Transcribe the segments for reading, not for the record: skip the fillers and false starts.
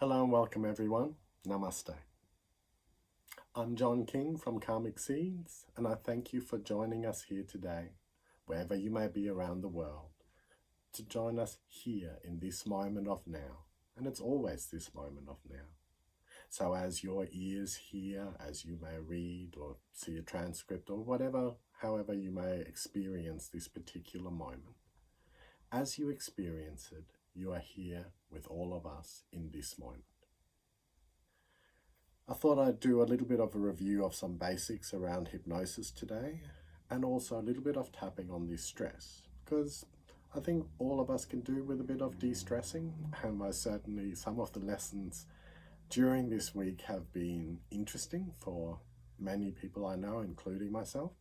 Hello and welcome everyone. Namaste. I'm John King from Karmic Seeds, and I thank you for joining us here today, wherever you may be around the world, to join us here in this moment of now. And it's always this moment of now. So as your ears hear, as you may read or see a transcript or whatever, however you may experience this particular moment, as you experience it, you are here with all of us in this moment. I thought I'd do a little bit of a review of some basics around hypnosis today, and also a little bit of tapping on this stress, because I think all of us can do with a bit of de-stressing, and most certainly some of the lessons during this week have been interesting for many people I know, including myself.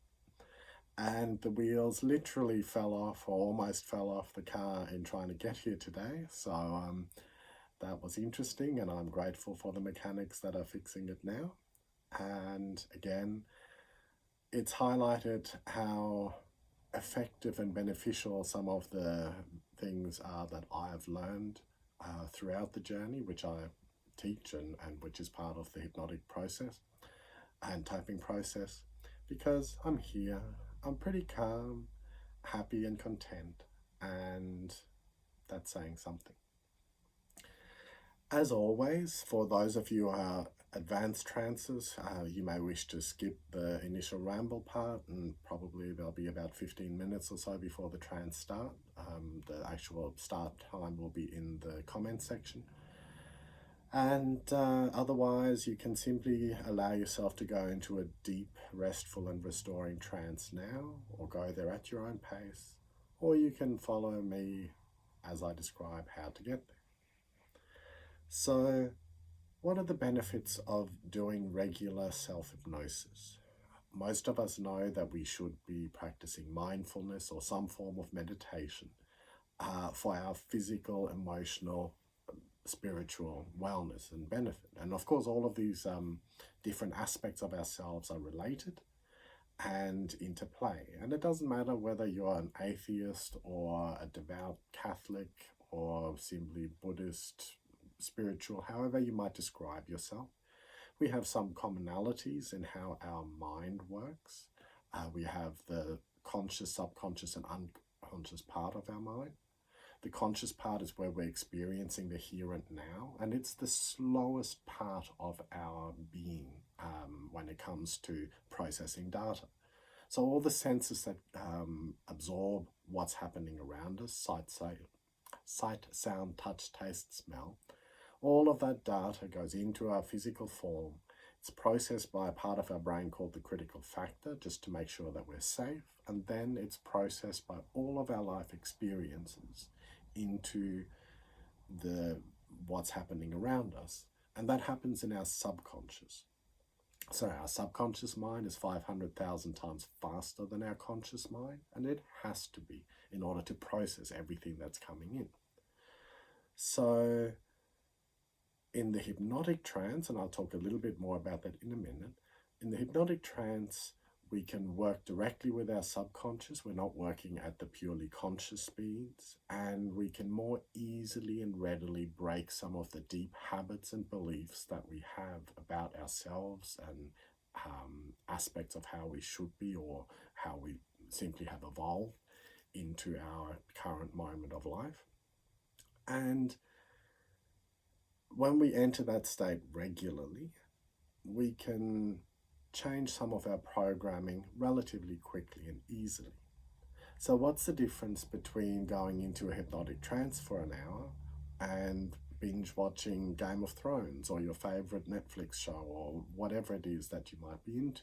And the wheels literally fell off, or almost fell off the car in trying to get here today. So that was interesting, and I'm grateful for the mechanics that are fixing it now. And again, it's highlighted how effective and beneficial some of the things are that I have learned throughout the journey, which I teach and which is part of the hypnotic process and typing process, because I'm here, I'm pretty calm, happy and content, and that's saying something. As always, for those of you who are advanced trances, you may wish to skip the initial ramble part, and probably there'll be about 15 minutes or so before the trance start. The actual start time will be in the comment section. And otherwise, you can simply allow yourself to go into a deep, restful and restoring trance now, or go there at your own pace, or you can follow me as I describe how to get there. So, what are the benefits of doing regular self-hypnosis? Most of us know that we should be practicing mindfulness or some form of meditation for our physical, emotional, spiritual wellness and benefit. And of course, all of these different aspects of ourselves are related and interplay. And it doesn't matter whether you're an atheist or a devout Catholic or simply Buddhist, spiritual, however you might describe yourself. We have some commonalities in how our mind works. We have the conscious, subconscious and unconscious part of our mind. The conscious part is where we're experiencing the here and now, and it's the slowest part of our being when it comes to processing data. So all the senses that absorb what's happening around us, sight, sound, touch, taste, smell, all of that data goes into our physical form. It's processed by a part of our brain called the critical factor, just to make sure that we're safe. And then it's processed by all of our life experiences into what's happening around us. And that happens in our subconscious. So our subconscious mind is 500,000 times faster than our conscious mind, and it has to be in order to process everything that's coming in. So in the hypnotic trance, and I'll talk a little bit more about that in a minute, in the hypnotic trance, we can work directly with our subconscious. We're not working at the purely conscious speeds, and we can more easily and readily break some of the deep habits and beliefs that we have about ourselves and aspects of how we should be or how we simply have evolved into our current moment of life. And when we enter that state regularly, we can change some of our programming relatively quickly and easily. So what's the difference between going into a hypnotic trance for an hour and binge watching Game of Thrones or your favorite Netflix show or whatever it is that you might be into?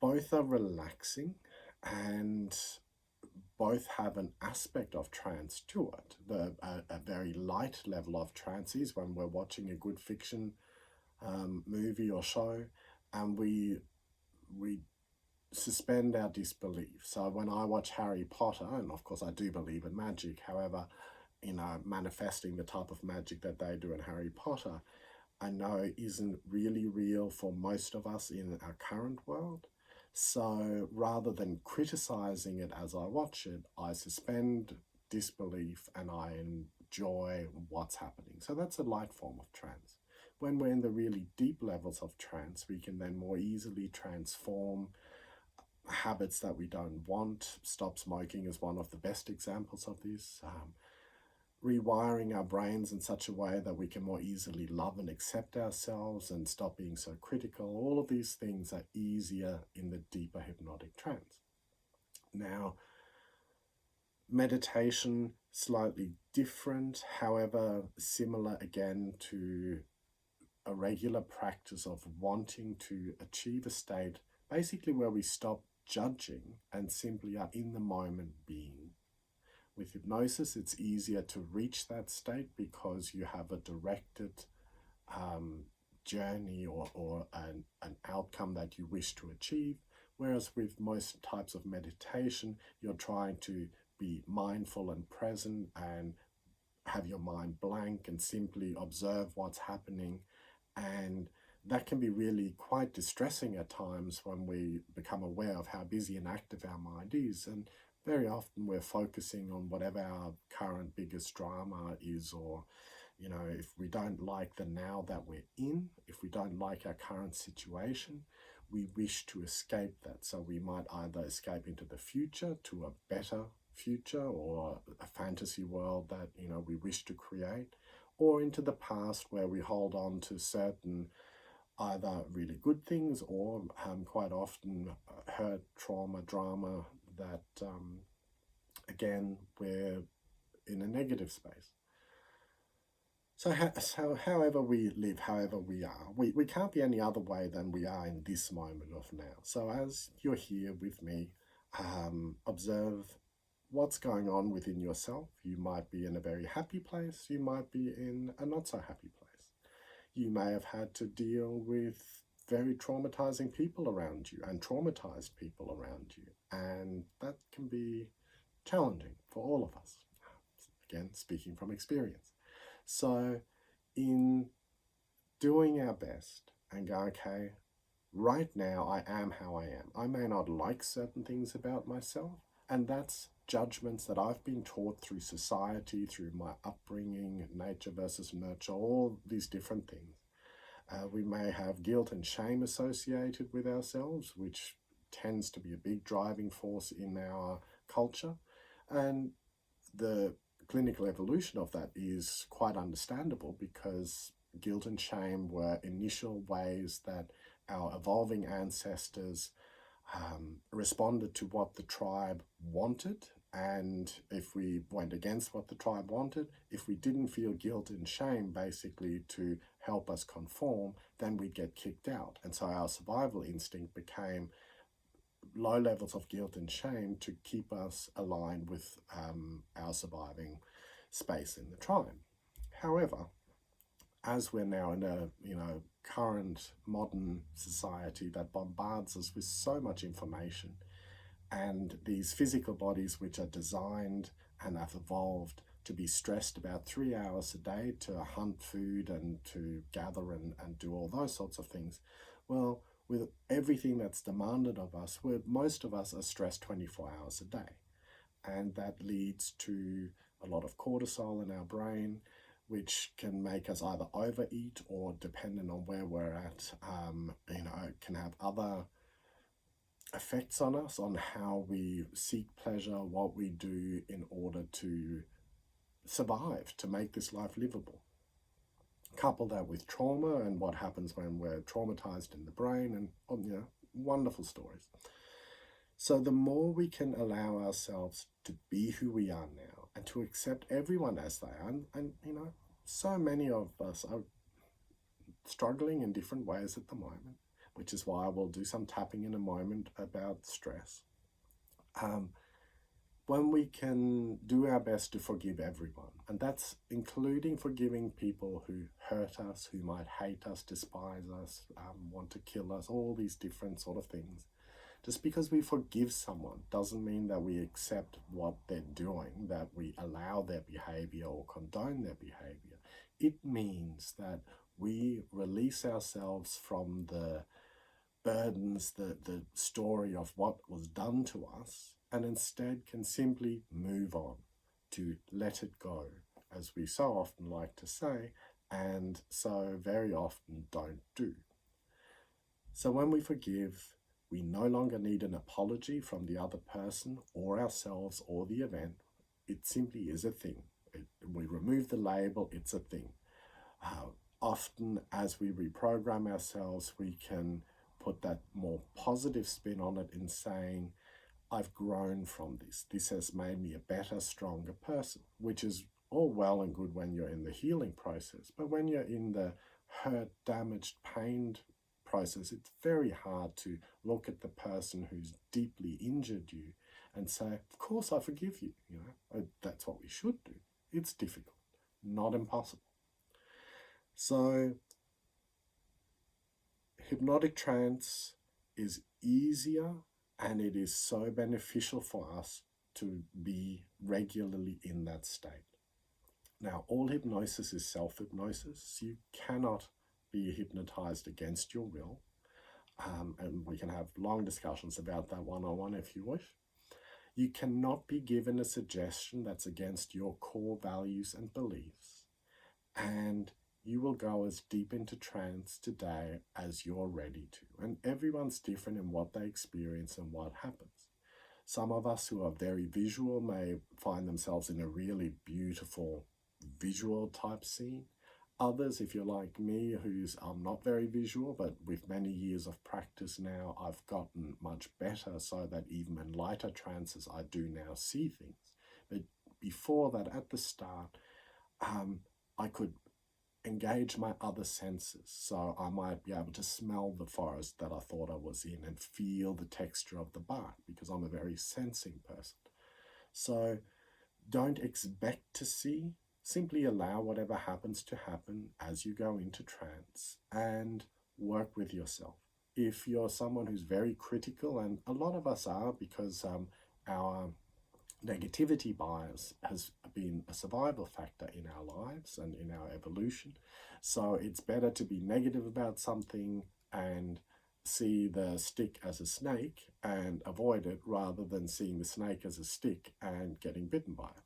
Both are relaxing, and both have an aspect of trance to it. A very light level of trance is when we're watching a good fiction movie or show, and we suspend our disbelief. So when I watch Harry Potter, and of course I do believe in magic, however, manifesting the type of magic that they do in Harry Potter, I know isn't really real for most of us in our current world. So rather than criticizing it as I watch it, I suspend disbelief and I enjoy what's happening. So that's a light form of trance. When we're in the really deep levels of trance, we can then more easily transform habits that we don't want. Stop smoking is one of the best examples of this. Rewiring our brains in such a way that we can more easily love and accept ourselves and stop being so critical. All of these things are easier in the deeper hypnotic trance. Now, meditation, slightly different, however, similar again to a regular practice of wanting to achieve a state basically where we stop judging and simply are in the moment being. With hypnosis, it's easier to reach that state because you have a directed journey or an outcome that you wish to achieve. Whereas with most types of meditation, you're trying to be mindful and present and have your mind blank and simply observe what's happening. And that can be really quite distressing at times when we become aware of how busy and active our mind is. And very often we're focusing on whatever our current biggest drama is, or, you know, if we don't like the now that we're in, if we don't like our current situation, we wish to escape that. So we might either escape into the future to a better future or a fantasy world that, you know, we wish to create, or into the past where we hold on to certain either really good things or quite often hurt, trauma, drama that, again, we're in a negative space. So however we live, however we are, we can't be any other way than we are in this moment of now. So as you're here with me, observe what's going on within yourself. You might be in a very happy place. You might be in a not so happy place. You may have had to deal with very traumatizing people around you and traumatized people around you. And that can be challenging for all of us. Again, speaking from experience. So in doing our best and go, okay, right now I am how I am. I may not like certain things about myself, and that's judgments that I've been taught through society, through my upbringing, nature versus nurture, all these different things. We may have guilt and shame associated with ourselves, which tends to be a big driving force in our culture. And the clinical evolution of that is quite understandable because guilt and shame were initial ways that our evolving ancestors responded to what the tribe wanted. And if we went against what the tribe wanted, if we didn't feel guilt and shame basically to help us conform, then we'd get kicked out. And so our survival instinct became low levels of guilt and shame to keep us aligned with our surviving space in the tribe. However, as we're now in a current modern society that bombards us with so much information, and these physical bodies which are designed and have evolved to be stressed about 3 hours a day to hunt food and to gather and do all those sorts of things, well, with everything that's demanded of us, most of us are stressed 24 hours a day. And that leads to a lot of cortisol in our brain, which can make us either overeat or, depending on where we're at, can have other effects on us, on how we seek pleasure, what we do in order to survive, to make this life livable. Couple that with trauma and what happens when we're traumatized in the brain, and wonderful stories. So the more we can allow ourselves to be who we are now and to accept everyone as they are, and so many of us are struggling in different ways at the moment, which is why we'll do some tapping in a moment about stress. When we can do our best to forgive everyone, and that's including forgiving people who hurt us, who might hate us, despise us, want to kill us, all these different sort of things. Just because we forgive someone doesn't mean that we accept what they're doing, that we allow their behavior or condone their behavior. It means that we release ourselves from the burdens, the story of what was done to us, and instead can simply move on, to let it go, as we so often like to say, and so very often don't do. So when we forgive, we no longer need an apology from the other person or ourselves or the event. It simply is a thing. We remove the label, it's a thing. Often as we reprogram ourselves, we can put that more positive spin on it in saying, I've grown from this. This has made me a better, stronger person, which is all well and good when you're in the healing process. But when you're in the hurt, damaged, pained process, it's very hard to look at the person who's deeply injured you and say, of course I forgive you. That's what we should do. It's difficult, not impossible. So hypnotic trance is easier, and it is so beneficial for us to be regularly in that state. Now, all hypnosis is self-hypnosis. You cannot be hypnotized against your will. And we can have long discussions about that one-on-one if you wish. You cannot be given a suggestion that's against your core values and beliefs. And you will go as deep into trance today as you're ready to. And everyone's different in what they experience and what happens. Some of us who are very visual may find themselves in a really beautiful visual type scene. Others, if you're like me, who's not very visual, but with many years of practice now, I've gotten much better so that even in lighter trances, I do now see things. But before that, at the start, I could engage my other senses. So I might be able to smell the forest that I thought I was in and feel the texture of the bark because I'm a very sensing person. So don't expect to see. Simply allow whatever happens to happen as you go into trance and work with yourself. If you're someone who's very critical, and a lot of us are because our negativity bias has been a survival factor in our lives and in our evolution. So it's better to be negative about something and see the stick as a snake and avoid it rather than seeing the snake as a stick and getting bitten by it.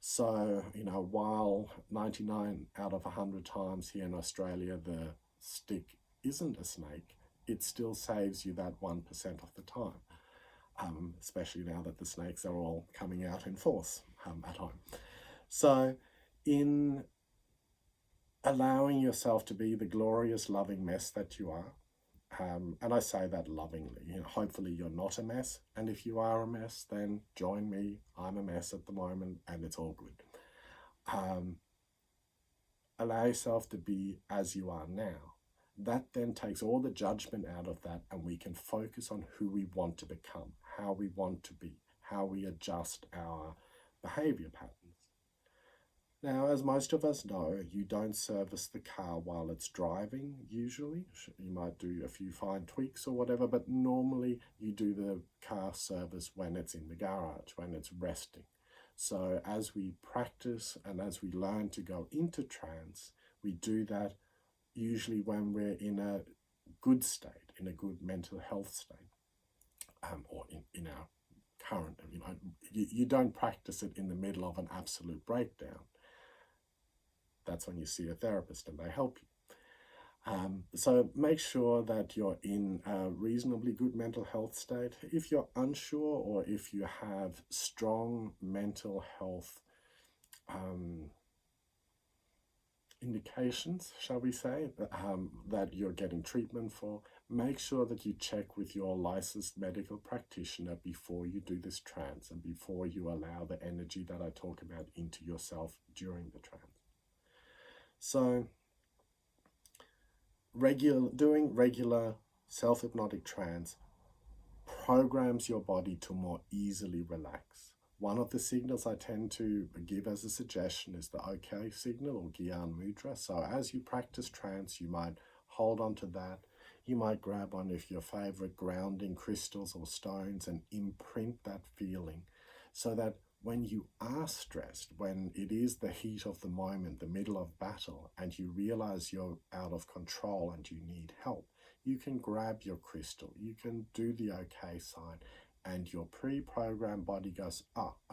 So, while 99 out of 100 times here in Australia the stick isn't a snake, it still saves you that 1% of the time, especially now that the snakes are all coming out in force at home. So, in allowing yourself to be the glorious, loving mess that you are, and I say that lovingly, hopefully you're not a mess. And if you are a mess, then join me. I'm a mess at the moment and it's all good. Allow yourself to be as you are now. That then takes all the judgment out of that, and we can focus on who we want to become, how we want to be, how we adjust our behavior patterns. Now, as most of us know, you don't service the car while it's driving, usually. You might do a few fine tweaks or whatever, but normally you do the car service when it's in the garage, when it's resting. So as we practice and as we learn to go into trance, we do that usually when we're in a good state, in a good mental health state, or in our current, you don't practice it in the middle of an absolute breakdown. That's when you see a therapist and they help you. So make sure that you're in a reasonably good mental health state. If you're unsure or if you have strong mental health indications, shall we say, that you're getting treatment for, make sure that you check with your licensed medical practitioner before you do this trance and before you allow the energy that I talk about into yourself during the trance. So doing regular self-hypnotic trance programs your body to more easily relax. One of the signals I tend to give as a suggestion is the OK signal or Gian Mudra. So as you practice trance, you might hold on to that. You might grab one of your favorite grounding crystals or stones and imprint that feeling so that when you are stressed, when it is the heat of the moment, the middle of battle, and you realize you're out of control and you need help, you can grab your crystal, you can do the OK sign, and your pre-programmed body goes,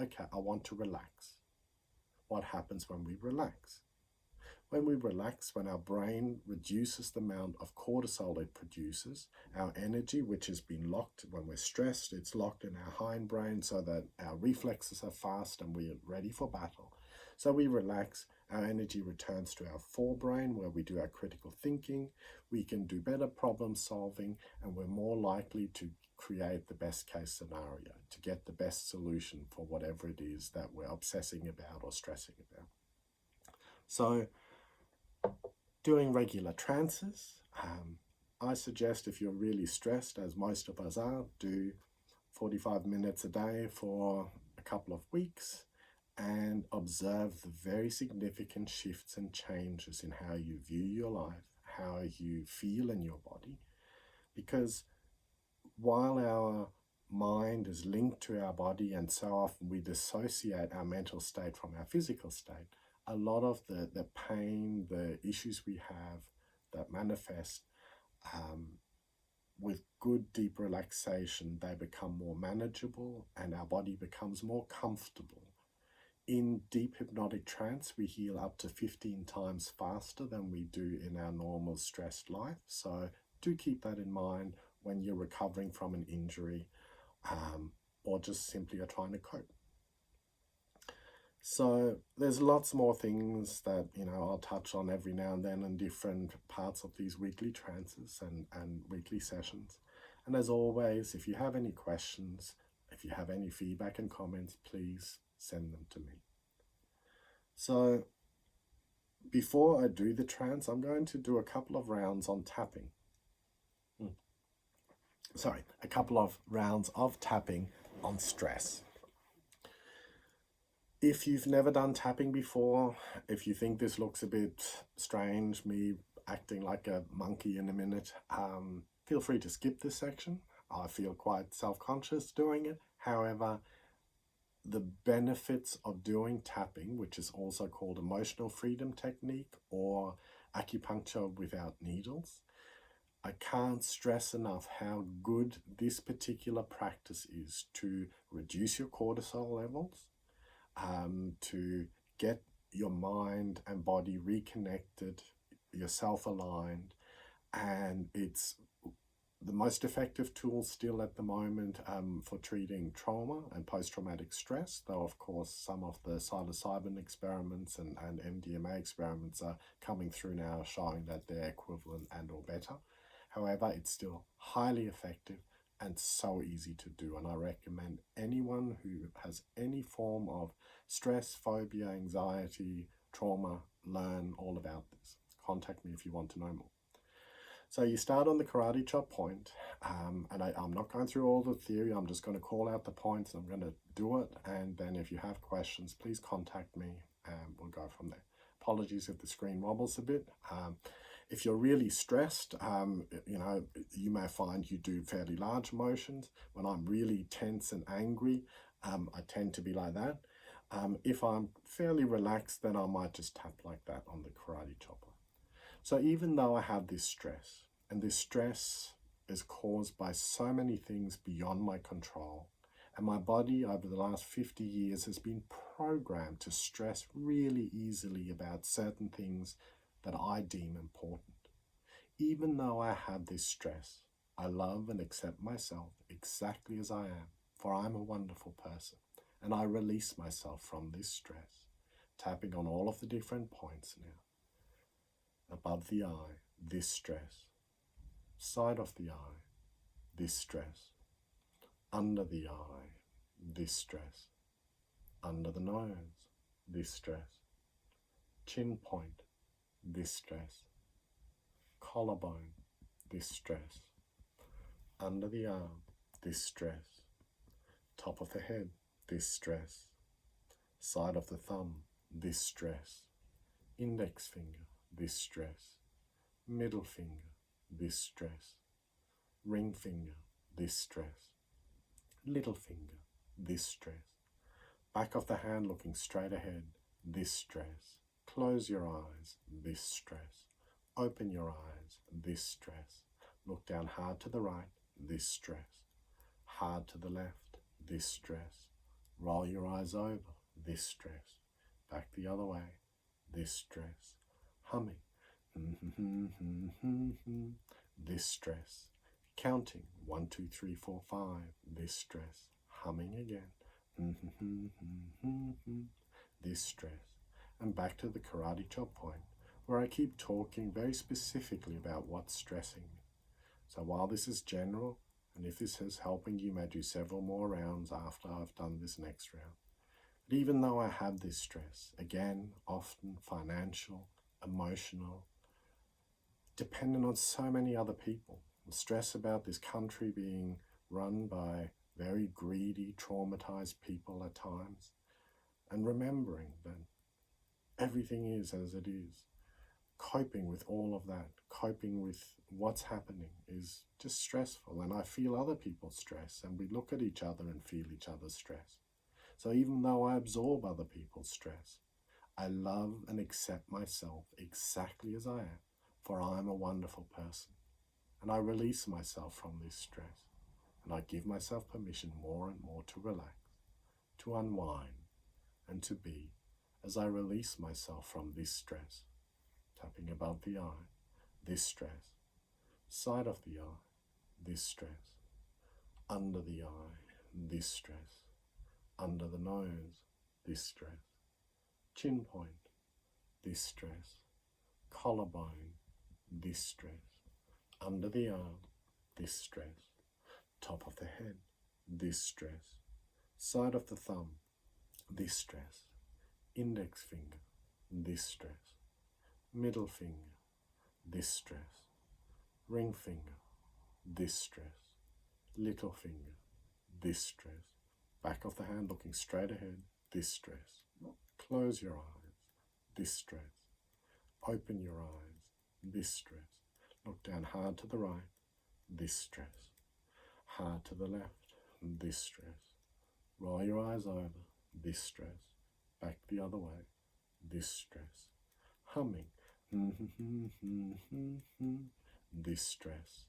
okay, I want to relax. what happens when we relax. When we relax, when our brain reduces the amount of cortisol it produces, our energy, which has been locked when we're stressed, it's locked in our hindbrain so that our reflexes are fast and we're ready for battle. So we relax, our energy returns to our forebrain where we do our critical thinking, we can do better problem solving, and we're more likely to create the best case scenario, to get the best solution for whatever it is that we're obsessing about or stressing about. So doing regular trances, I suggest if you're really stressed, as most of us are, do 45 minutes a day for a couple of weeks and observe the very significant shifts and changes in how you view your life, how you feel in your body. Because while our mind is linked to our body and so often we dissociate our mental state from our physical state, a lot of the pain, the issues we have that manifest with good deep relaxation, they become more manageable and our body becomes more comfortable. In deep hypnotic trance, we heal up to 15 times faster than we do in our normal stressed life. So do keep that in mind when you're recovering from an injury or just simply are trying to cope. So there's lots more things that, I'll touch on every now and then in different parts of these weekly trances and weekly sessions. And as always, if you have any questions, if you have any feedback and comments, please send them to me. So before I do the trance, I'm going to do a couple of rounds on tapping. A couple of rounds of tapping on stress. If you've never done tapping before, if you think this looks a bit strange, me acting like a monkey in a minute, feel free to skip this section. I feel quite self-conscious doing it. However, the benefits of doing tapping, which is also called emotional freedom technique or acupuncture without needles, I can't stress enough how good this particular practice is to reduce your cortisol levels, to get your mind and body reconnected, yourself aligned, and it's the most effective tool still at the moment for treating trauma and post-traumatic stress, though of course some of the psilocybin experiments and MDMA experiments are coming through now showing that they're equivalent and or better. However, it's still highly effective and so easy to do, and I recommend anyone who has any form of stress, phobia, anxiety, trauma, learn all about this. Contact me if you want to know more. So you start on the karate chop point, and I'm not going through all the theory, I'm just going to call out the points, I'm going to do it, and then if you have questions, please contact me, and we'll go from there. Apologies if the screen wobbles a bit. If you're really stressed, you may find you do fairly large motions. When I'm really tense and angry, I tend to be like that. If I'm fairly relaxed, then I might just tap like that on the karate chopper. So even though I have this stress, and this stress is caused by so many things beyond my control, and my body over the last 50 years has been programmed to stress really easily about certain things that I deem important. Even though I have this stress, I love and accept myself exactly as I am, for I'm a wonderful person, and I release myself from this stress, tapping on all of the different points now. Above the eye, this stress. Side of the eye, this stress. Under the eye, this stress. Under the nose, this stress. Chin point, this stress. Collarbone, this stress. Under the arm, this stress. Top of the head, this stress. Side of the thumb, this stress. Index finger, this stress. Middle finger, this stress. Ring finger, this stress. Little finger, this stress. Back of the hand looking straight ahead, this stress. Close your eyes, this stress. Open your eyes, this stress. Look down hard to the right, this stress. Hard to the left, this stress. Roll your eyes over, this stress. back the other way, this stress, humming, this stress, counting, 1, 2, 3, 4, 5, this stress, humming again, this stress, and back to the karate chop point, where I keep talking very specifically about what's stressing me. So while this is general, and if this is helping, you may do several more rounds after I've done this next round. But even though I have this stress, again, often financial, emotional, dependent on so many other people, the stress about this country being run by very greedy, traumatized people at times, and remembering that everything is as it is. Coping with all of that, coping with what's happening is just stressful, and I feel other people's stress, and we look at each other and feel each other's stress. So even though I absorb other people's stress, I love and accept myself exactly as I am, for I am a wonderful person, and I release myself from this stress, and I give myself permission more and more to relax, to unwind, and to be, as I release myself from this stress. Tapping above the eye, this stress, side of the eye, this stress, under the eye, this stress, under the nose, this stress, chin point, this stress, collarbone, this stress, under the arm, this stress, top of the head, this stress, side of the thumb, this stress, index finger, this stress, middle finger, this stress, ring finger, this stress, little finger, this stress, back of the hand looking straight ahead, this stress, close your eyes, this stress, open your eyes, this stress, look down hard to the right, this stress, hard to the left, this stress, roll your eyes over, this stress, back the other way, this stress, humming, this stress,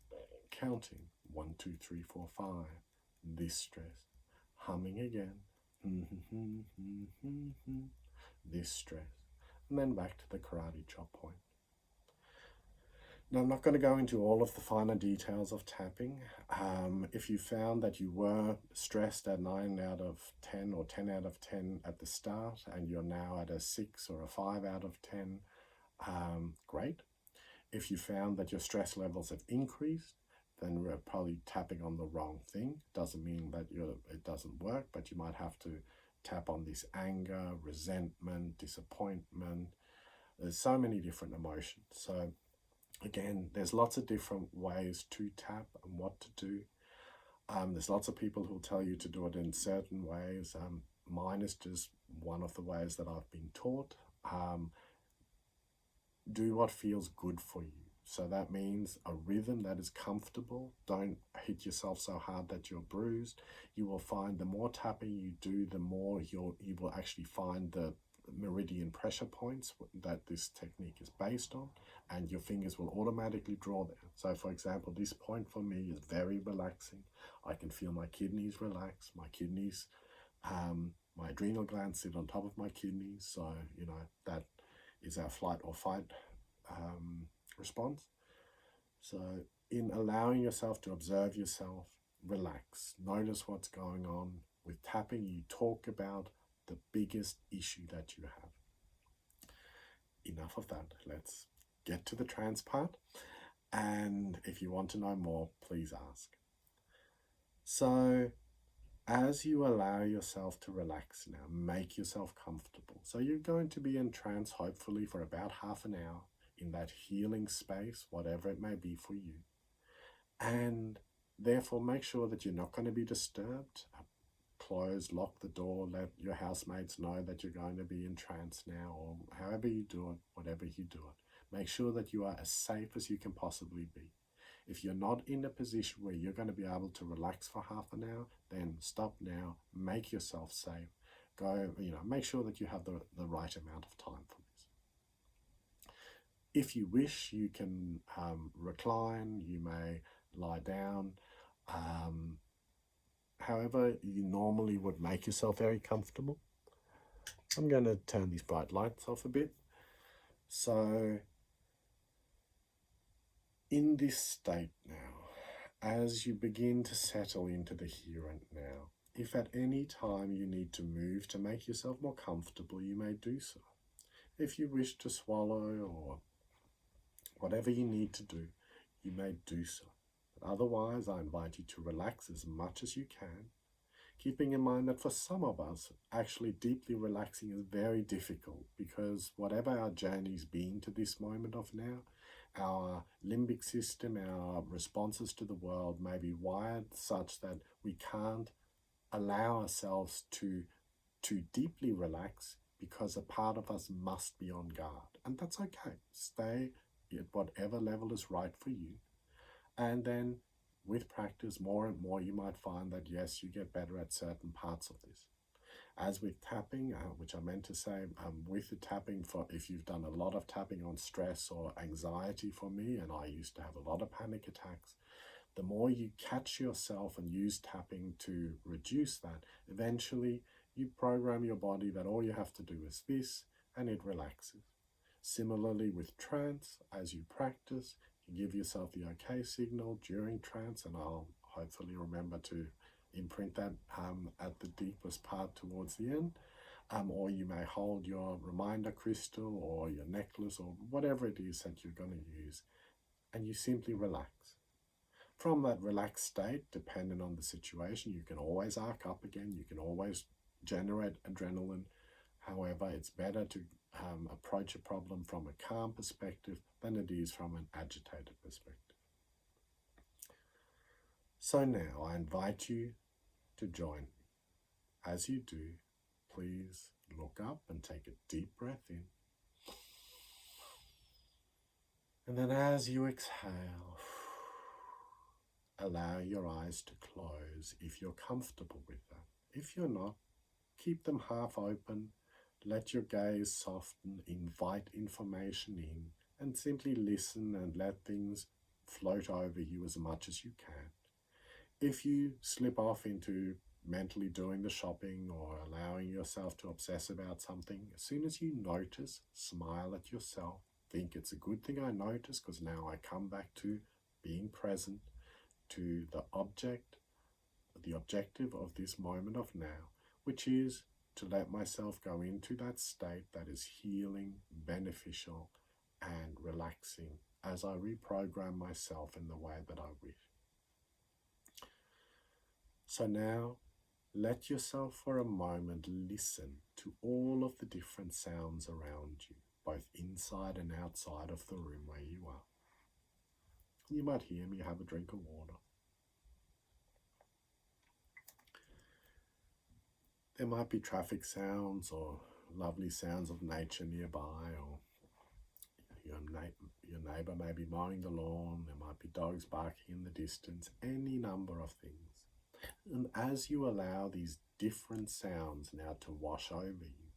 counting, 1, 2, 3, 4, 5, this stress, humming again, this stress, and then back to the karate chop point. Now, I'm not going to go into all of the finer details of tapping. If you found that you were stressed at 9 out of 10 or 10 out of 10 at the start, and you're now at a 6 or a 5 out of 10, great. If you found that your stress levels have increased, then we're probably tapping on the wrong thing. Doesn't mean that it doesn't work, but you might have to tap on this anger, resentment, disappointment. There's so many different emotions. So again, there's lots of different ways to tap and what to do. There's lots of people who'll tell you to do it in certain ways. Mine is just one of the ways that I've been taught. Do what feels good for you. So that means a rhythm that is comfortable. Don't hit yourself so hard that you're bruised. You will find the more tapping you do, the more you will actually find the meridian pressure points that this technique is based on, and your fingers will automatically draw there. So for example, this point for me is very relaxing. I can feel my kidneys relax, my kidneys, my adrenal glands sit on top of my kidneys. So, that is our flight or fight response. So in allowing yourself to observe yourself, relax, notice what's going on. With tapping, you talk about the biggest issue that you have. Enough of that. Let's get to the trance part. And if you want to know more, please ask. So as you allow yourself to relax now, make yourself comfortable. So you're going to be in trance, hopefully, for about half an hour in that healing space, whatever it may be for you. And therefore, make sure that you're not going to be disturbed. Close, lock the door, let your housemates know that you're going to be in trance now, or however you do it, whatever you do it. Make sure that you are as safe as you can possibly be. If you're not in a position where you're going to be able to relax for half an hour, then stop now, make yourself safe. Go, make sure that you have the right amount of time for this. If you wish, you can recline, you may lie down. However you normally would make yourself very comfortable. I'm going to turn these bright lights off a bit. So in this state now, as you begin to settle into the here and now, if at any time you need to move to make yourself more comfortable, you may do so. If you wish to swallow or whatever you need to do, you may do so. But otherwise, I invite you to relax as much as you can, keeping in mind that for some of us, actually deeply relaxing is very difficult because whatever our journey's been to this moment of now, our limbic system, our responses to the world may be wired such that we can't allow ourselves to deeply relax because a part of us must be on guard. And that's okay. Stay at whatever level is right for you. And then with practice, more and more, you might find that, yes, you get better at certain parts of this. As with tapping, which I meant to say, with the tapping, for if you've done a lot of tapping on stress or anxiety for me, and I used to have a lot of panic attacks, the more you catch yourself and use tapping to reduce that, eventually you program your body that all you have to do is this, and it relaxes. Similarly with trance, as you practice, you give yourself the okay signal during trance, and I'll hopefully remember to imprint that at the deepest part towards the end, or you may hold your reminder crystal or your necklace or whatever it is that you're going to use, and you simply relax. From that relaxed state, depending on the situation, you can always arc up again, you can always generate adrenaline. However, it's better to approach a problem from a calm perspective than it is from an agitated perspective. So now I invite you to join me. As you do, please look up and take a deep breath in. And then as you exhale, allow your eyes to close if you're comfortable with that. If you're not, keep them half open, let your gaze soften, invite information in, and simply listen and let things float over you as much as you can. If you slip off into mentally doing the shopping or allowing yourself to obsess about something, as soon as you notice, smile at yourself, think it's a good thing I noticed because now I come back to being present, to the objective of this moment of now, which is to let myself go into that state that is healing, beneficial, and relaxing as I reprogram myself in the way that I wish. So now, let yourself for a moment listen to all of the different sounds around you, both inside and outside of the room where you are. You might hear me have a drink of water. There might be traffic sounds or lovely sounds of nature nearby, or your neighbor may be mowing the lawn, there might be dogs barking in the distance, any number of things. And as you allow these different sounds now to wash over you,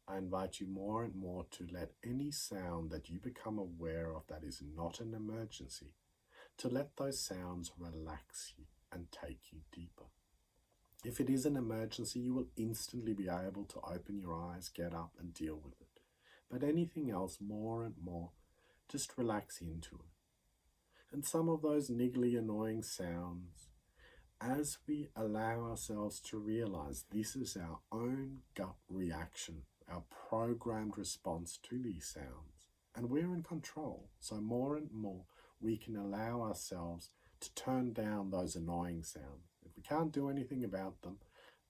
I invite you more and more to let any sound that you become aware of that is not an emergency, to let those sounds relax you and take you deeper. If it is an emergency, you will instantly be able to open your eyes, get up and deal with it. But anything else, more and more, just relax into it. And some of those niggly, annoying sounds, as we allow ourselves to realize this is our own gut reaction, our programmed response to these sounds, and we're in control. So more and more, we can allow ourselves to turn down those annoying sounds. If we can't do anything about them,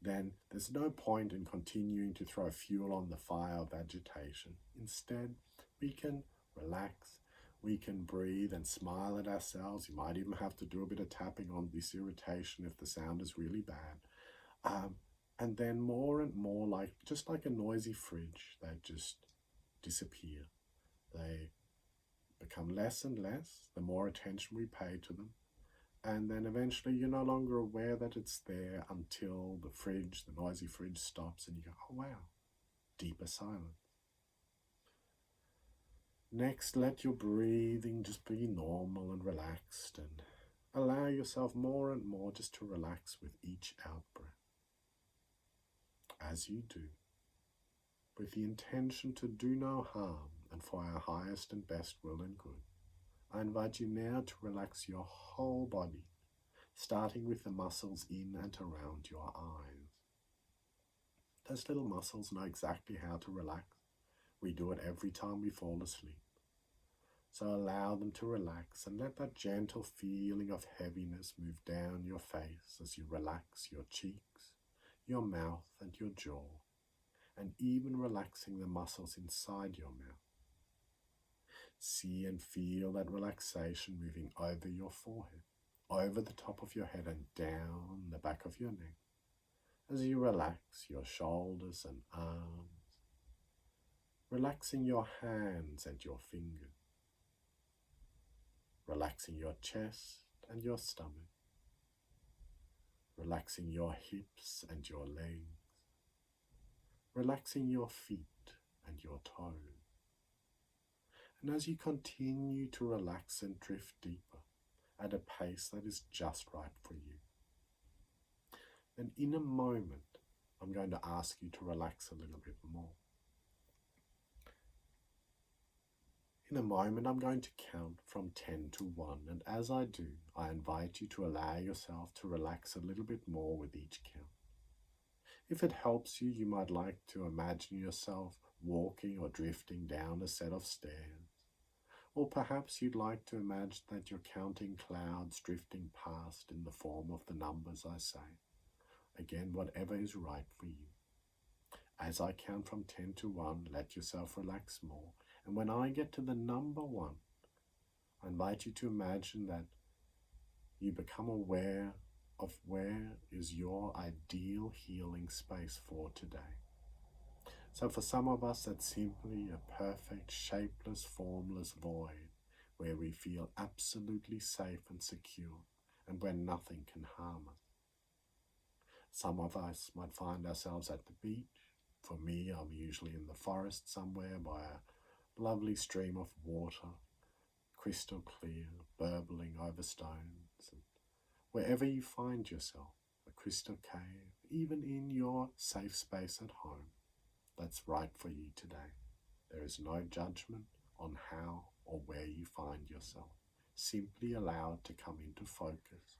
then there's no point in continuing to throw fuel on the fire of agitation. Instead, we can relax, we can breathe and smile at ourselves. You might even have to do a bit of tapping on this irritation if the sound is really bad. And then more and more, just like a noisy fridge, they just disappear. They become less and less the more attention we pay to them. And then eventually you're no longer aware that it's there until the noisy fridge stops and you go, oh wow, deeper silence. Next, let your breathing just be normal and relaxed, and allow yourself more and more just to relax with each out-breath. As you do, with the intention to do no harm and for our highest and best will and good, I invite you now to relax your whole body, starting with the muscles in and around your eyes. Those little muscles know exactly how to relax. We do it every time we fall asleep. So allow them to relax and let that gentle feeling of heaviness move down your face as you relax your cheeks, your mouth and your jaw, and even relaxing the muscles inside your mouth. See and feel that relaxation moving over your forehead, over the top of your head and down the back of your neck, as you relax your shoulders and arms, relaxing your hands and your fingers, relaxing your chest and your stomach, relaxing your hips and your legs, relaxing your feet and your toes. And as you continue to relax and drift deeper at a pace that is just right for you, then in a moment, I'm going to ask you to relax a little bit more. In a moment, I'm going to count from 10 to 1, and as I do, I invite you to allow yourself to relax a little bit more with each count. If it helps you, you might like to imagine yourself walking or drifting down a set of stairs, or perhaps you'd like to imagine that you're counting clouds drifting past in the form of the numbers I say. Again, whatever is right for you. As I count from 10 to 1, let yourself relax more. And when I get to the number 1, I invite you to imagine that you become aware of where is your ideal healing space for today. So for some of us, that's simply a perfect, shapeless, formless void where we feel absolutely safe and secure and where nothing can harm us. Some of us might find ourselves at the beach. For me, I'm usually in the forest somewhere by a lovely stream of water, crystal clear, burbling over stones. And wherever you find yourself, a crystal cave, even in your safe space at home, that's right for you today. There is no judgment on how or where you find yourself. Simply allow it to come into focus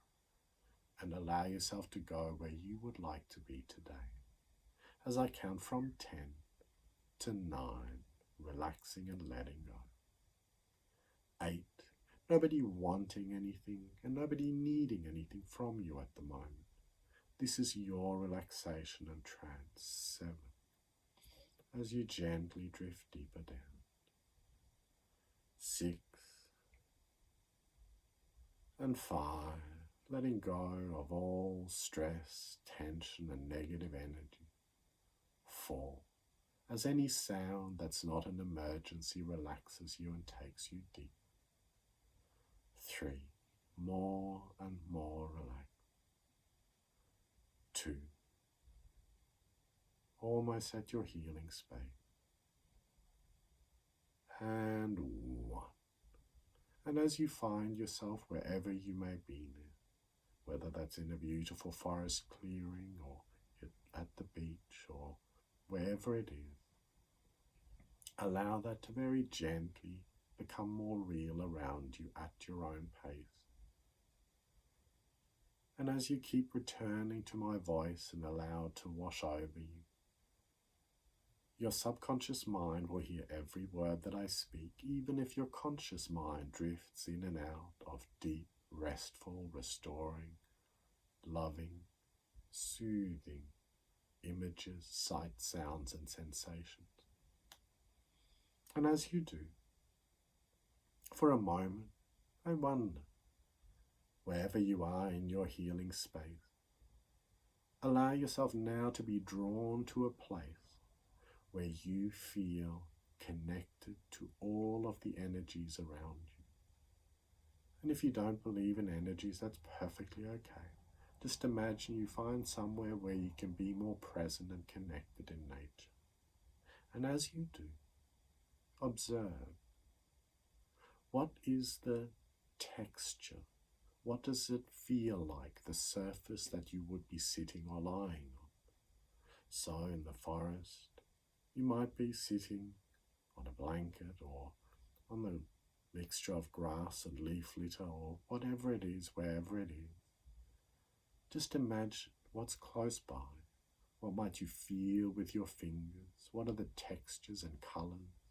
and allow yourself to go where you would like to be today. As I count from 10 to 9, relaxing and letting go. 8, nobody wanting anything and nobody needing anything from you at the moment. This is your relaxation and trance. 7, as you gently drift deeper down. 6 and 5, letting go of all stress, tension and negative energy. 4, as any sound that's not an emergency relaxes you and takes you deep. 3, more and more relaxed. 2, almost at your healing space. And 1. And as you find yourself wherever you may be now, whether that's in a beautiful forest clearing or at the beach or wherever it is, allow that to very gently become more real around you at your own pace. And as you keep returning to my voice and allow it to wash over you, your subconscious mind will hear every word that I speak, even if your conscious mind drifts in and out of deep, restful, restoring, loving, soothing images, sights, sounds, and sensations. And as you do, for a moment, I wonder, wherever you are in your healing space, allow yourself now to be drawn to a place where you feel connected to all of the energies around you. And if you don't believe in energies, that's perfectly okay. Just imagine you find somewhere where you can be more present and connected in nature. And as you do, observe, what is the texture? What does it feel like, the surface that you would be sitting or lying on? So in the forest, You might be sitting on a blanket or on the mixture of grass and leaf litter or whatever it is, wherever it is. Just imagine what's close by. What might you feel with your fingers? What are the textures and colours?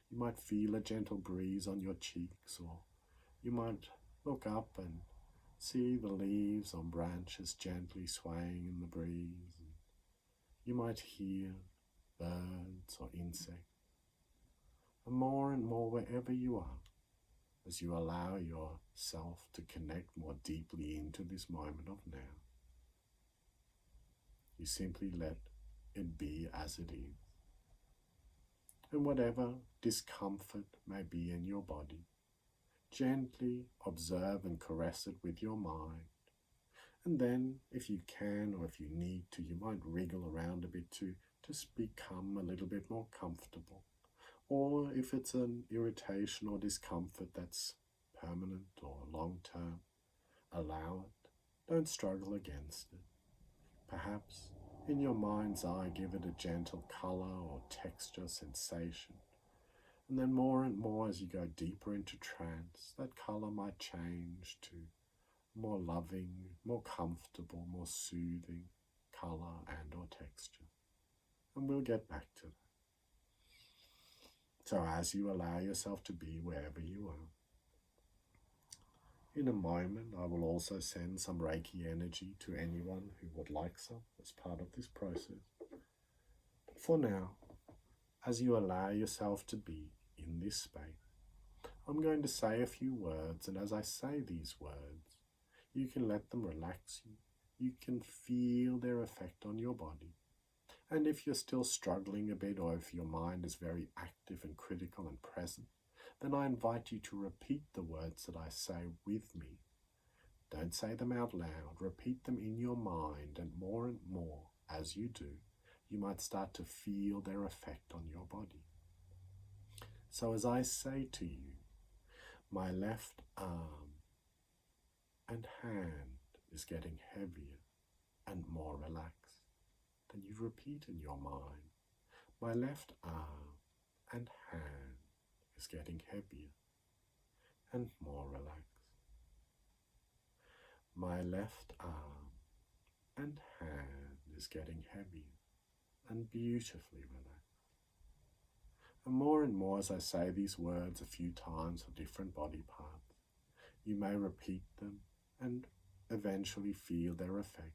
You might feel a gentle breeze on your cheeks, or you might look up and see the leaves on branches gently swaying in the breeze. And you might hear birds or insects. And more wherever you are, as you allow yourself to connect more deeply into this moment of now. You simply let it be as it is. And whatever discomfort may be in your body, gently observe and caress it with your mind. And then, if you can or if you need to, you might wriggle around a bit to just become a little bit more comfortable. Or if it's an irritation or discomfort that's permanent or long-term, allow it. Don't struggle against it. Perhaps in your mind's eye, give it a gentle color or texture sensation. And then more and more as you go deeper into trance, that color might change to more loving, more comfortable, more soothing color and or texture. And we'll get back to that. So as you allow yourself to be wherever you are, in a moment I will also send some Reiki energy to anyone who would like some as part of this process. But for now, as you allow yourself to be in this space, I'm going to say a few words, and as I say these words, you can let them relax you. You can feel their effect on your body. And if you're still struggling a bit, or if your mind is very active and critical and present, then I invite you to repeat the words that I say with me. Don't say them out loud. Repeat them in your mind, and more as you do, you might start to feel their effect on your body. So as I say to you, my left arm and hand is getting heavier and more relaxed. Then you repeat in your mind, my left arm and hand is getting heavier and more relaxed. My left arm and hand is getting heavier and beautifully relaxed. And more as I say these words a few times for different body parts, you may repeat them and eventually feel their effect.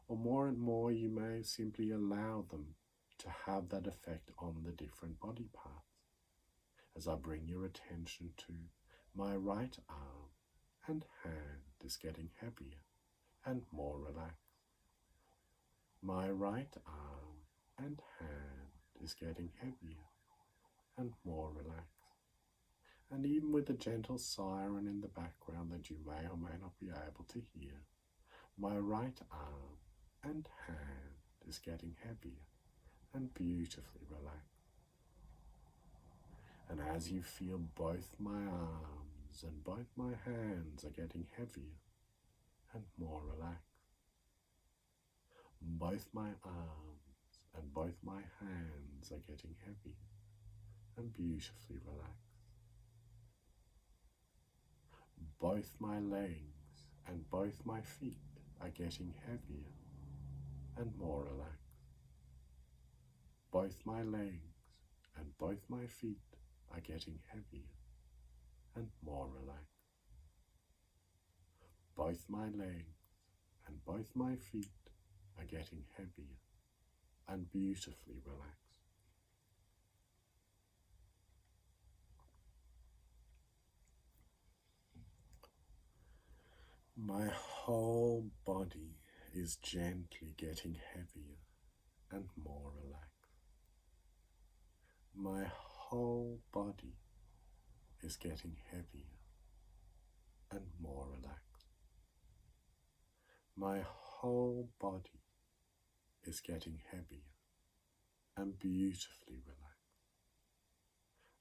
Or more you may simply allow them to have that effect on the different body parts. As I bring your attention to my right arm and hand is getting heavier and more relaxed. My right arm and hand is getting heavier and more relaxed. And even with a gentle siren in the background that you may or may not be able to hear, my right arm and hand is getting heavier and beautifully relaxed. And as you feel both my arms and both my hands are getting heavier and more relaxed, both my arms and both my hands are getting heavier and beautifully relaxed. Both my legs and both my feet are getting heavier and more relaxed. Both my legs and both my feet are getting heavier and more relaxed. Both my legs and both my feet are getting heavier and beautifully relaxed. My whole body is gently getting heavier and more relaxed. My whole body is getting heavier and more relaxed. My whole body is getting heavier and beautifully relaxed.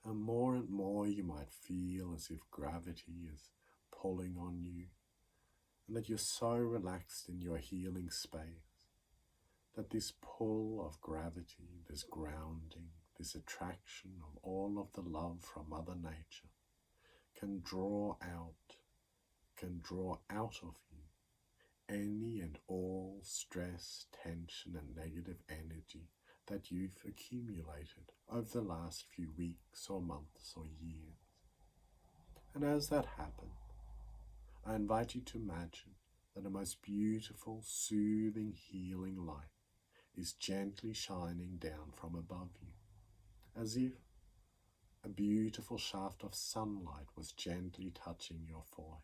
And more you might feel as if gravity is pulling on you, and that you're so relaxed in your healing space that this pull of gravity, this grounding, this attraction of all of the love from Mother Nature can draw out of you any and all stress, tension and negative energy that you've accumulated over the last few weeks or months or years. And as that happens, I invite you to imagine that a most beautiful, soothing, healing light is gently shining down from above you, as if a beautiful shaft of sunlight was gently touching your forehead.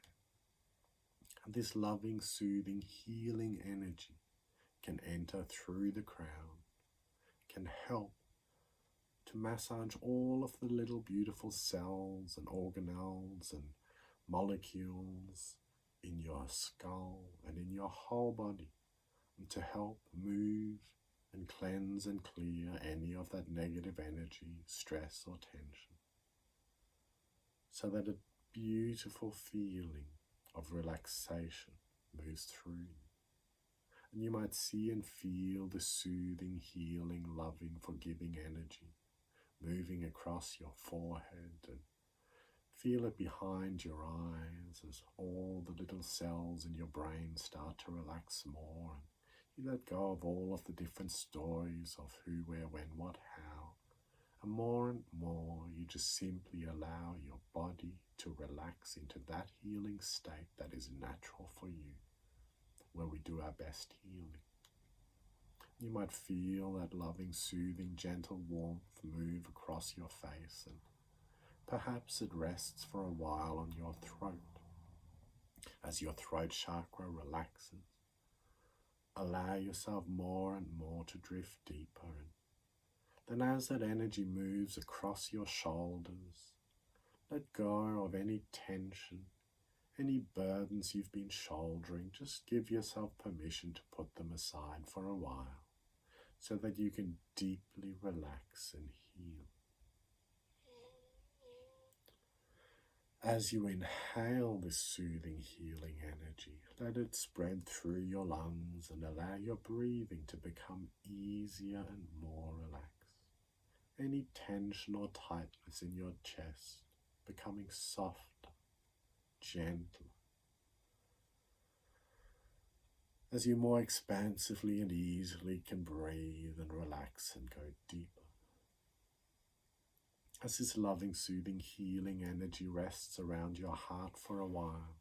And this loving, soothing, healing energy can enter through the crown, can help to massage all of the little beautiful cells and organelles and molecules in your skull and in your whole body, and to help move and cleanse and clear any of that negative energy, stress or tension, so that a beautiful feeling of relaxation moves through you. And you might see and feel the soothing, healing, loving, forgiving energy moving across your forehead, and feel it behind your eyes as all the little cells in your brain start to relax more, and you let go of all of the different stories of who, where, when, what, how, and more you just simply allow your body to relax into that healing state that is natural for you, where we do our best healing. You might feel that loving, soothing, gentle warmth move across your face, and perhaps it rests for a while on your throat. As your throat chakra relaxes, allow yourself more and more to drift deeper, and then as that energy moves across your shoulders, let go of any tension, any burdens you've been shouldering. Just give yourself permission to put them aside for a while, so that you can deeply relax and heal. As you inhale this soothing, healing energy, let it spread through your lungs and allow your breathing to become easier and more relaxed. Any tension or tightness in your chest becoming softer, gentler, as you more expansively and easily can breathe and relax and go deeper. As this loving, soothing, healing energy rests around your heart for a while,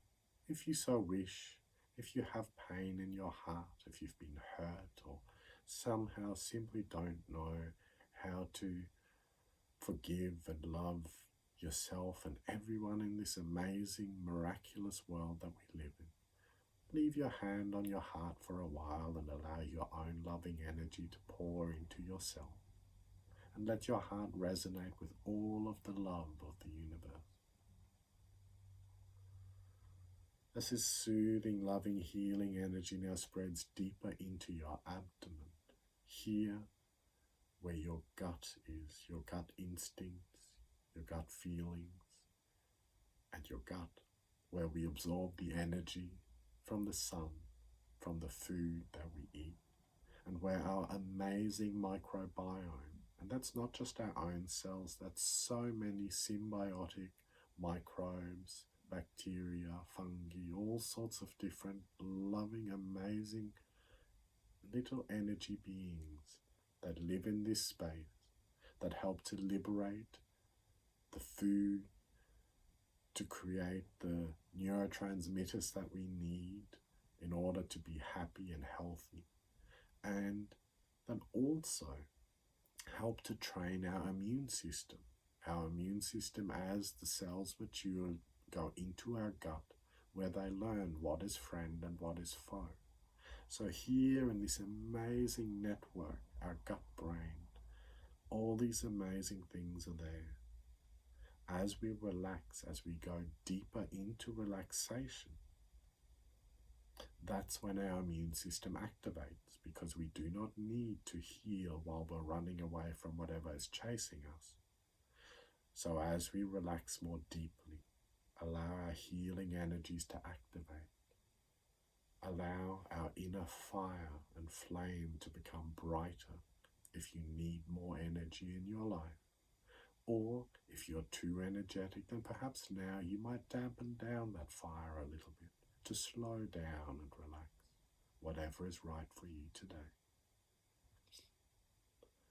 if you so wish, if you have pain in your heart, if you've been hurt or somehow simply don't know how to forgive and love yourself and everyone in this amazing, miraculous world that we live in, leave your hand on your heart for a while and allow your own loving energy to pour into yourself. And let your heart resonate with all of the love of the universe. As this soothing, loving, healing energy now spreads deeper into your abdomen, here where your gut is, your gut instincts, your gut feelings, and your gut, where we absorb the energy from the sun, from the food that we eat, and where our amazing microbiome, and that's not just our own cells, that's so many symbiotic microbes, bacteria, fungi, all sorts of different loving, amazing little energy beings that live in this space, that help to liberate the food, to create the neurotransmitters that we need in order to be happy and healthy, and that also help to train our immune system. Our immune system, as the cells mature, go into our gut, where they learn what is friend and what is foe. So here in this amazing network, our gut brain, all these amazing things are there. As we relax, as we go deeper into relaxation, that's when our immune system activates, because we do not need to heal while we're running away from whatever is chasing us. So as we relax more deeply, allow our healing energies to activate. allow our inner fire and flame to become brighter if you need more energy in your life. Or if you're too energetic, then perhaps now you might dampen down that fire a little bit to slow down and relax, whatever is right for you today.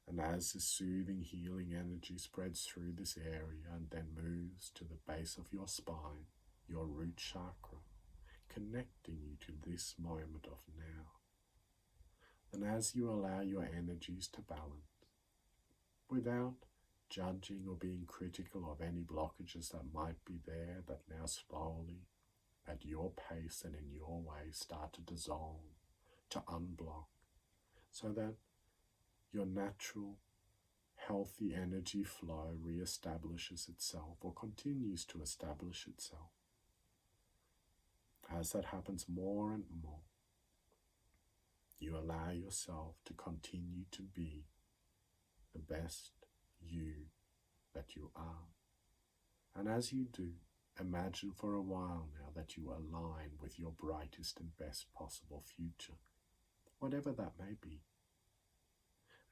And as the soothing, healing energy spreads through this area and then moves to the base of your spine, your root chakra, connecting you to this moment of now. And as you allow your energies to balance, without judging or being critical of any blockages that might be there that now slowly, at your pace and in your way, start to dissolve, to unblock, so that your natural, healthy energy flow reestablishes itself or continues to establish itself. As that happens more and more, you allow yourself to continue to be the best you that you are. And as you do, imagine for a while now that you align with your brightest and best possible future, whatever that may be.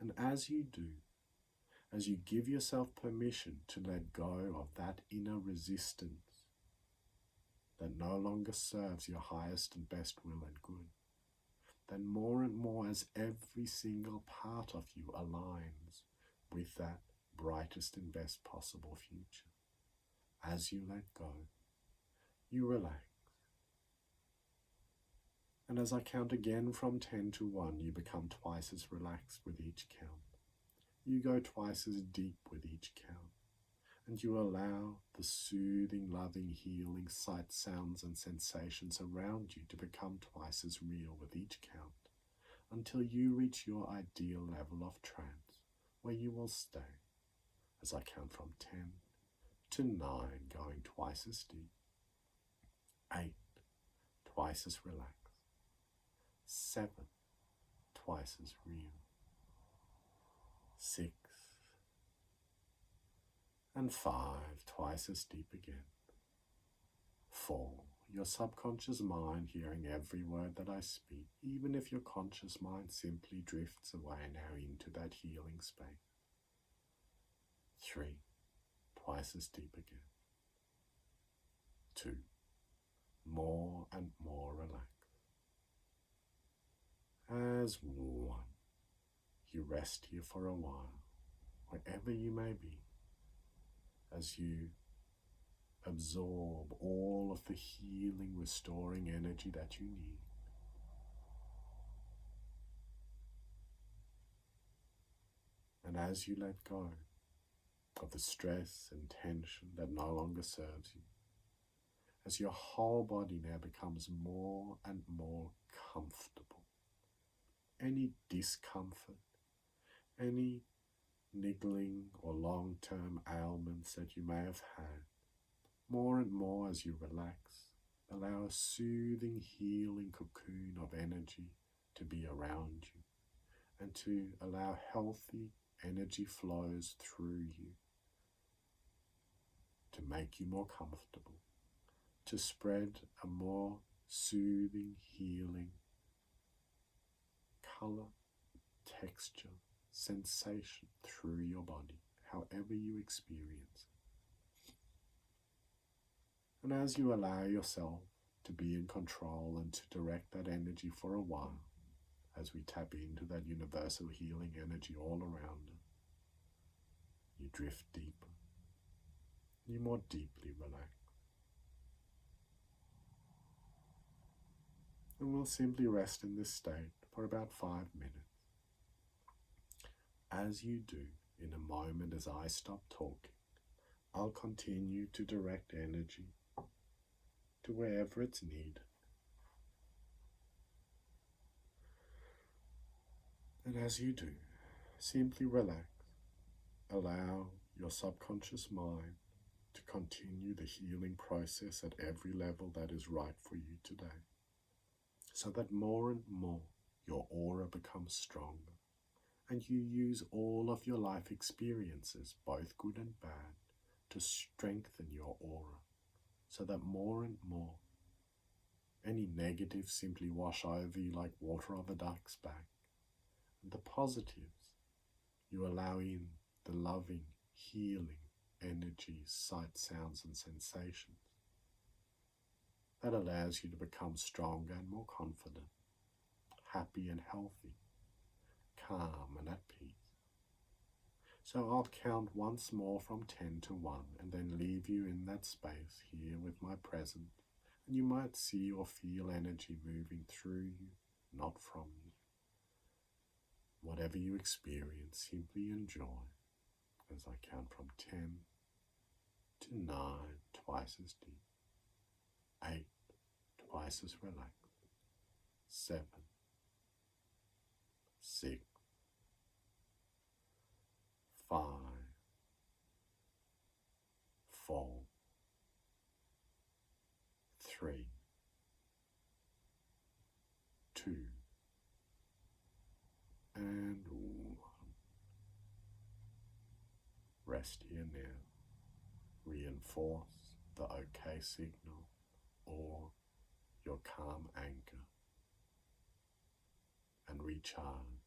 And as you do, as you give yourself permission to let go of that inner resistance that no longer serves your highest and best will and good, then more and more as every single part of you aligns with that brightest and best possible future, as you let go, you relax. And as I count again from 10 to 1, you become twice as relaxed with each count. You go twice as deep with each count. And you allow the soothing, loving, healing sights, sounds and sensations around you to become twice as real with each count, until you reach your ideal level of trance, where you will stay, as I count from 10 to 9, going twice as deep, 8, twice as relaxed, 7, twice as real, 6, and 5, twice as deep again. 4, your subconscious mind hearing every word that I speak, even if your conscious mind simply drifts away now into that healing space. 3, twice as deep again. 2, more and more relaxed. As 1, you rest here for a while, wherever you may be, as you absorb all of the healing, restoring energy that you need. And as you let go of the stress and tension that no longer serves you, as your whole body now becomes more and more comfortable, any discomfort, any niggling or long-term ailments that you may have had, more and more as you relax, allow a soothing, healing cocoon of energy to be around you, and to allow healthy energy flows through you to make you more comfortable, to spread a more soothing, healing color, texture, sensation through your body, however you experience it. And as you allow yourself to be in control and to direct that energy for a while, as we tap into that universal healing energy all around us, you drift deeper, you more deeply relax. And we'll simply rest in this state for about 5 minutes. As you do, in a moment as I stop talking, I'll continue to direct energy to wherever it's needed. And as you do, simply relax. Allow your subconscious mind to continue the healing process at every level that is right for you today, so that more and more your aura becomes stronger, and you use all of your life experiences, both good and bad, to strengthen your aura, so that more and more Any negatives simply wash over you like water on the duck's back. And the positives, you allow in the loving, healing energies, sights, sounds, and sensations. That allows you to become stronger and more confident, happy and healthy, calm and at peace. So I'll count once more from 10 to 1 and then leave you in that space here with my presence. And you might see or feel energy moving through you, not from you. Whatever you experience, simply enjoy as I count from 10 to 9, twice as deep, 8, twice as relaxed, 7, 6, 5, 4, 3, 2, and 1. Rest here now. Reinforce the OK signal or your calm anchor and recharge.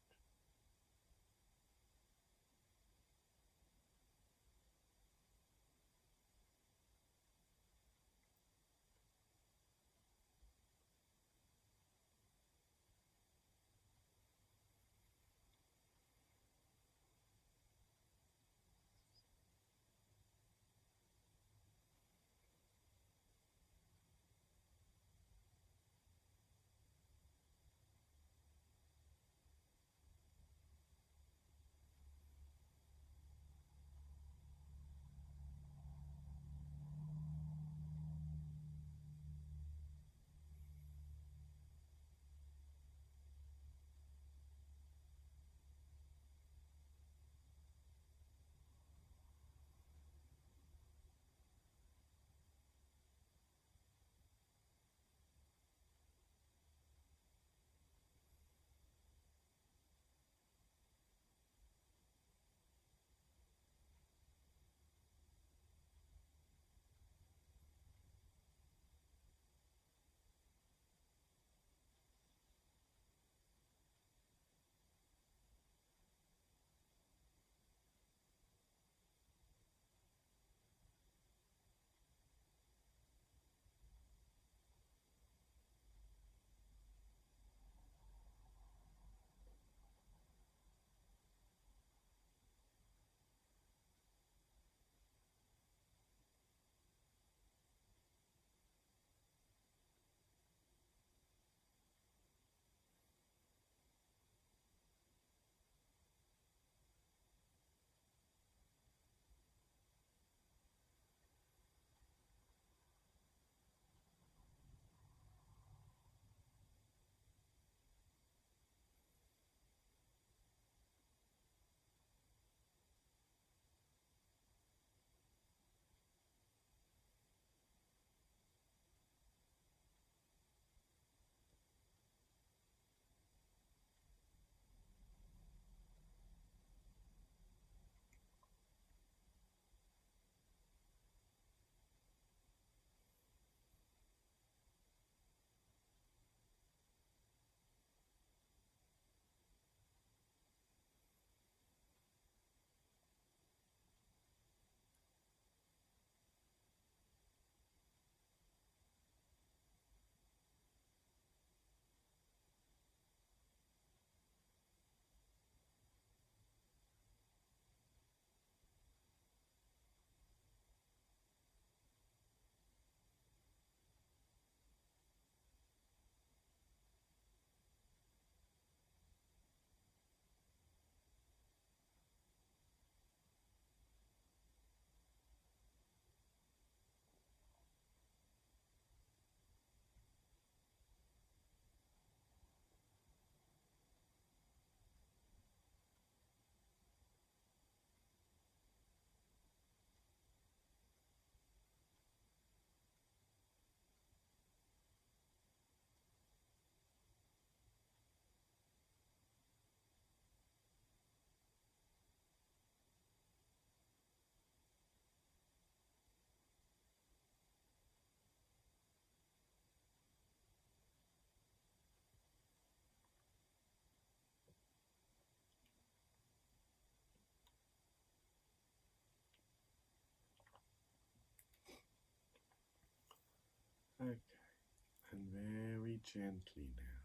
gently now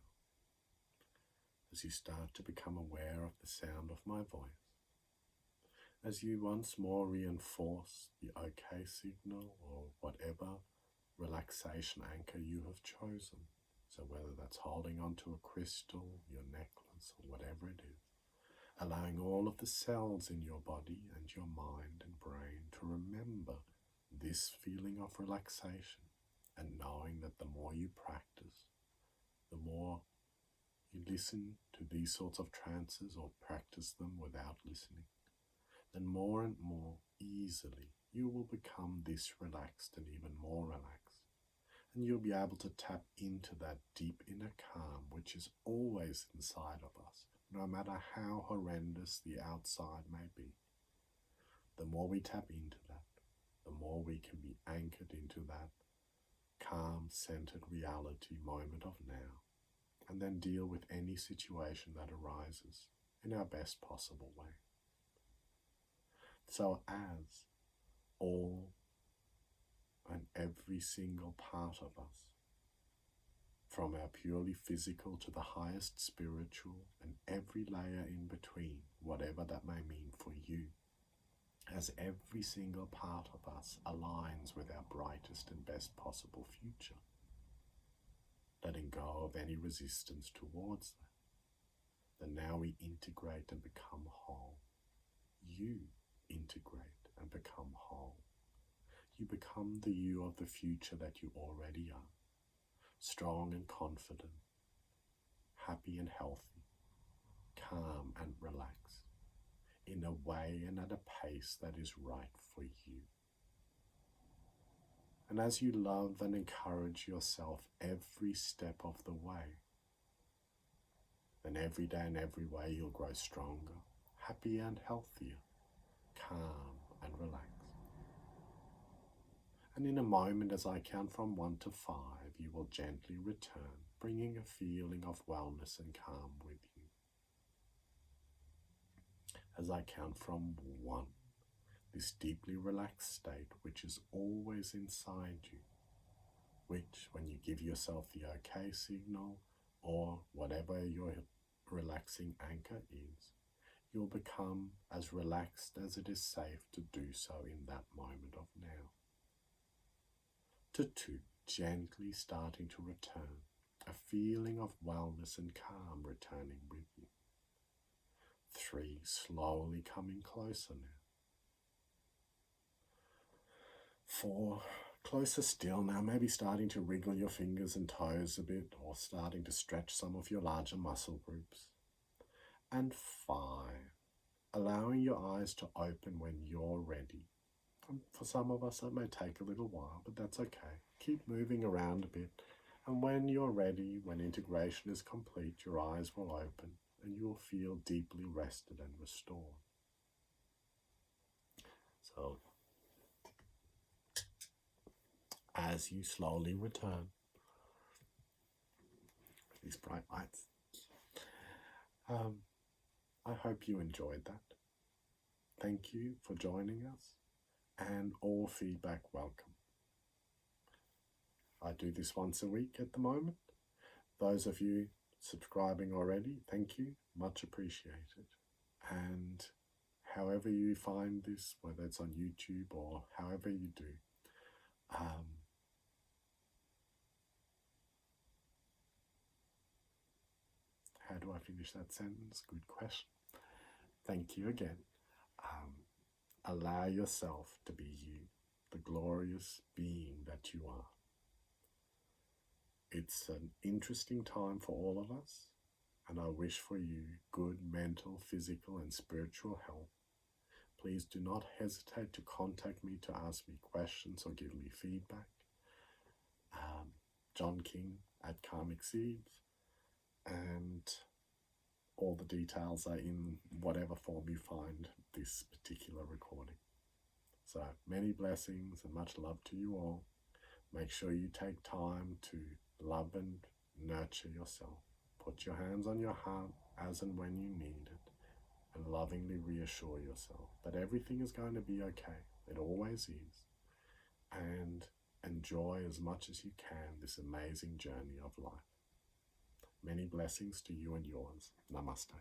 as you start to become aware of the sound of my voice, as you once more reinforce the OK signal or whatever relaxation anchor you have chosen. So whether that's holding onto a crystal, your necklace, or whatever it is, allowing all of the cells in your body and your mind and brain to remember this feeling of relaxation, and knowing that the more you practice, the more you listen to these sorts of trances or practice them without listening, then more and more easily you will become this relaxed and even more relaxed. And you'll be able to tap into that deep inner calm which is always inside of us, no matter how horrendous the outside may be. The more we tap into that, the more we can be anchored into that calm, centered reality moment of now, and then deal with any situation that arises in our best possible way. So as all and every single part of us, from our purely physical to the highest spiritual and every layer in between, whatever that may mean for you, as every single part of us aligns with our brightest and best possible future, letting go of any resistance towards that, then now we integrate and become whole. You integrate and become whole. You become the you of the future that you already are, strong and confident, happy and healthy, calm and relaxed, in a way and at a pace that is right for you. And as you love and encourage yourself every step of the way, then every day and every way you'll grow stronger, happier and healthier, calm and relaxed. And in a moment, as I count from 1 to 5, you will gently return, bringing a feeling of wellness and calm with you. As I count from 1, this deeply relaxed state which is always inside you, which when you give yourself the OK signal or whatever your relaxing anchor is, you'll become as relaxed as it is safe to do so in that moment of now. To 2, gently starting to return, a feeling of wellness and calm returning with you. 3, slowly coming closer now. 4, closer still now, maybe starting to wriggle your fingers and toes a bit, or starting to stretch some of your larger muscle groups. And 5, allowing your eyes to open when you're ready. And for some of us that may take a little while, but that's okay. Keep moving around a bit, and when you're ready, when integration is complete, your eyes will open and you'll feel deeply rested and restored. So, as you slowly return, these bright lights, I hope you enjoyed that. Thank you for joining us, and all feedback welcome. I do this once a week at the moment. Those of you subscribing already, thank you, much appreciated. And however you find this, whether it's on YouTube or however you do, how do I finish that sentence? Good question. Thank you again. Allow yourself to be you, the glorious being that you are. It's an interesting time for all of us, and I wish for you good mental, physical, and spiritual health. Please do not hesitate to contact me to ask me questions or give me feedback. John King at Karmic Seeds, and all the details are in whatever form you find this particular recording. So many blessings and much love to you all. Make sure you take time to love and nurture yourself. Put your hands on your heart as and when you need it, and lovingly reassure yourself that everything is going to be okay. It always is. And enjoy as much as you can this amazing journey of life. Many blessings to you and yours. Namaste.